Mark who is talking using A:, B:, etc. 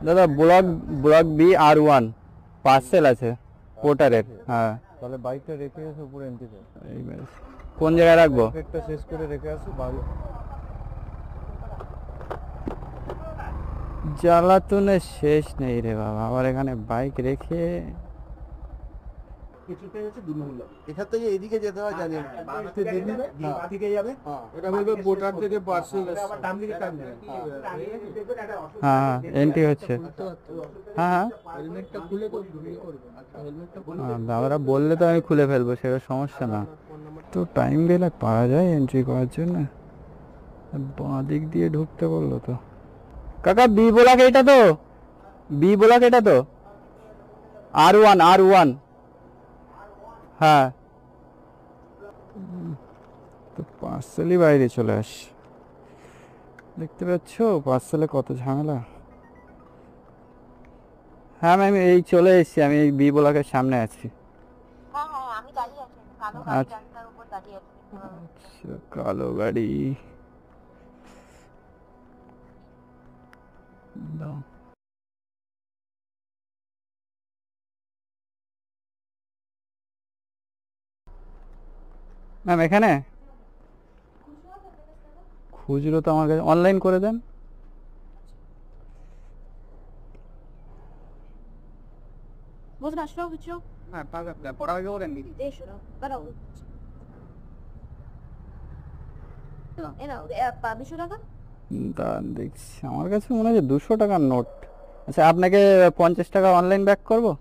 A: দাদা block block B R1 parcel আছে পোর্টারের। হ্যাঁ
B: তাহলে বাইকটা রেখে এসে উপরে এন্ট্রিতে
A: এইবার কোন জায়গায় রাখবো?
B: একটা শেষ করে রেখে আসি বাড়ি।
A: জ্বালাতনের শেষ নেই রে বাবা, আবার এখানে বাইক রেখে।
C: কিছুটা হচ্ছে দুর্মূল্য। এখান থেকে এদিকে যেতে হয় জানি না। দিকে যাবে।
B: এটা বলবে বোটার থেকে পার্সেল
C: আবার ডান দিকে টান দেবে।
A: হ্যাঁ এন্ট্রি হচ্ছে। হ্যাঁ হ্যাঁ
B: হেলমেটটা খুলে তো ঘুরিয়ে করবে। আচ্ছা হেলমেটটা খুলে
A: দাদারা বললে তো আমি খুলে ফেলবো, সেটা সমস্যা না। তো টাইম দিলে পাওয়া যায় এন্ট্রি করার জন্য। বাঁ দিক দিয়ে ঢুকতে বললো তো। কাকা বি ব্লক এটা তো, বি ব্লক এটা তো R1 হ্যাঁ। তো পার্সেলই বাইরে চলে আস, দেখতে পাচ্ছ পার্সেলে কত ঝামেলা। হ্যাঁ ম্যাম এই চলে এসেছি, আমি এই বি ব্লকের সামনে আছি।
D: হ্যাঁ হ্যাঁ আমি দাঁড়িয়ে আছি, কালো গাড়ি
A: আচ্ছা।
D: রাস্তার উপর দাঁড়িয়ে আছি।
A: আচ্ছা কালো গাড়ি দাও। ম্যাম এখানে খুচরো তো আমার কাছে, অনলাইন করে দেন।
D: 무슨 아시러 그쵸?
A: হ্যাঁ পড়াবে বলেন।
D: দেশ으로 따라오. এনা আপা 200 টাকা।
A: দাঁড়ান দেখছি, আমার কাছে মনে হচ্ছে 200 টাকার নোট। আচ্ছা আপনাকে 50 টাকা অনলাইন ব্যাক করবো।